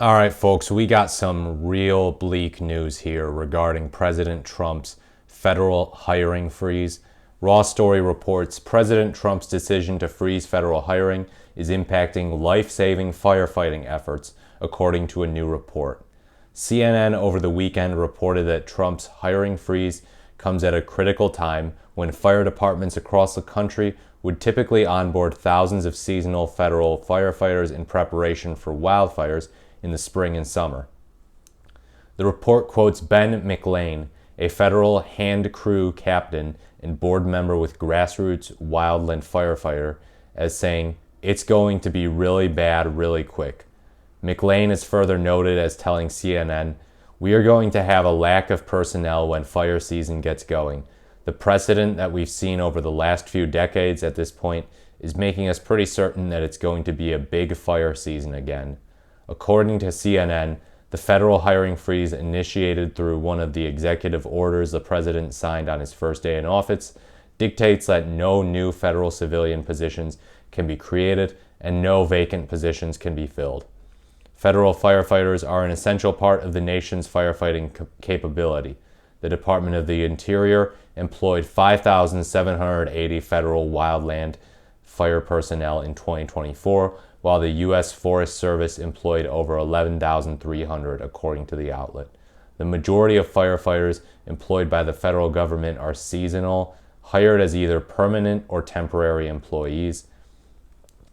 All right, folks, we got some real bleak news here regarding President Trump's federal hiring freeze. Raw Story reports President Trump's decision to freeze federal hiring is impacting life-saving firefighting efforts, according to a new report. CNN over the weekend reported that Trump's hiring freeze comes at a critical time when fire departments across the country would typically onboard thousands of seasonal federal firefighters in preparation for wildfires in the spring and summer. The report quotes Ben McLean, a federal hand crew captain and board member with Grassroots Wildland Firefighter, as saying, "It's going to be really bad really quick." McLean is further noted as telling CNN, "We are going to have a lack of personnel when fire season gets going. The precedent that we've seen over the last few decades at this point is making us pretty certain that it's going to be a big fire season again." According to CNN, the federal hiring freeze initiated through one of the executive orders the president signed on his first day in office dictates that no new federal civilian positions can be created and no vacant positions can be filled. Federal firefighters are an essential part of the nation's firefighting capability. The Department of the Interior employed 5,780 federal wildland fire personnel in 2024, while the U.S. Forest Service employed over 11,300, according to the outlet. The majority of firefighters employed by the federal government are seasonal, hired as either permanent or temporary employees.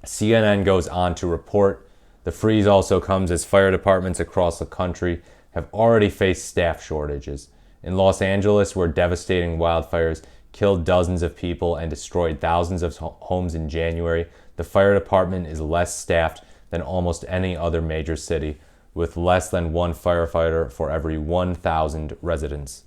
CNN goes on to report the freeze also comes as fire departments across the country have already faced staff shortages. In Los Angeles, where devastating wildfires killed dozens of people and destroyed thousands of homes in January, the fire department is less staffed than almost any other major city, with less than one firefighter for every 1,000 residents.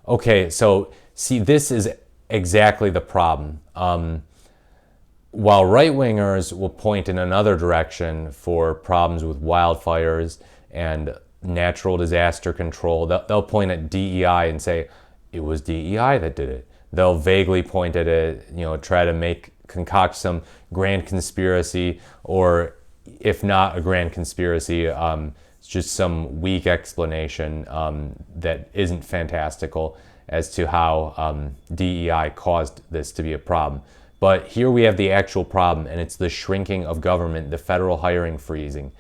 Okay, so see, this is exactly the problem. While right-wingers will point in another direction for problems with wildfires and natural disaster control, they'll point at DEI and say, it was DEI that did it. They'll vaguely point at it, try to concoct some grand conspiracy, or if not a grand conspiracy, it's just some weak explanation that isn't fantastical as to how DEI caused this to be a problem. But here we have the actual problem, and it's the shrinking of government, the federal hiring freezing.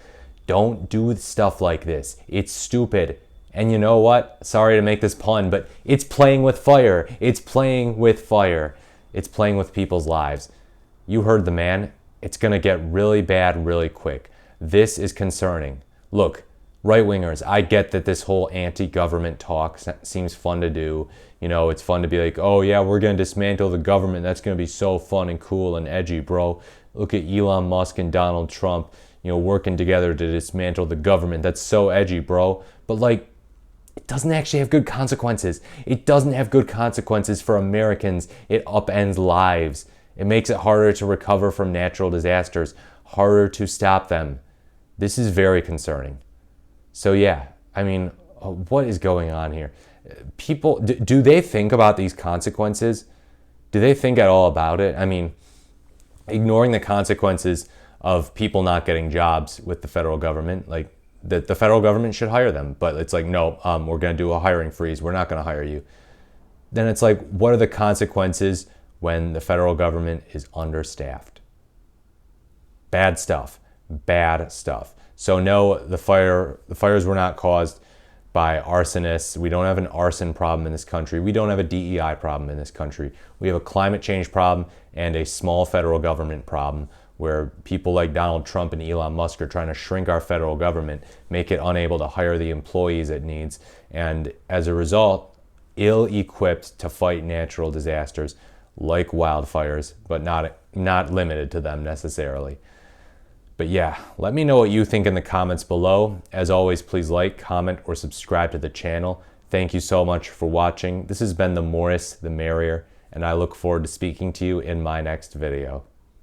Don't do stuff like this. It's stupid. And you know what? Sorry to make this pun, but it's playing with fire. It's playing with fire. It's playing with people's lives. You heard the man. It's going to get really bad really quick. This is concerning. Look, right-wingers, I get that this whole anti-government talk seems fun to do. It's fun to be like, oh yeah, we're going to dismantle the government. That's going to be so fun and cool and edgy, bro. Look at Elon Musk and Donald Trump, working together to dismantle the government. That's so edgy, bro. But it doesn't actually have good consequences. It doesn't have good consequences for Americans. It upends lives. It makes it harder to recover from natural disasters, harder to stop them. This is very concerning. So yeah, what is going on here? People, do they think about these consequences? Do they think at all about it? Ignoring the consequences of people not getting jobs with the federal government, the federal government should hire them, but it's no, we're going to do a hiring freeze. We're not going to hire you. Then it's what are the consequences when the federal government is understaffed? Bad stuff. Bad stuff. So no, the fires were not caused by arsonists. We don't have an arson problem in this country. We don't have a DEI problem in this country. We have a climate change problem and a small federal government problem, where people like Donald Trump and Elon Musk are trying to shrink our federal government, make it unable to hire the employees it needs, and as a result, ill-equipped to fight natural disasters like wildfires, but not limited to them necessarily. But yeah, let me know what you think in the comments below. As always, please like, comment, or subscribe to the channel. Thank you so much for watching. This has been the Morris the Merrier, and I look forward to speaking to you in my next video.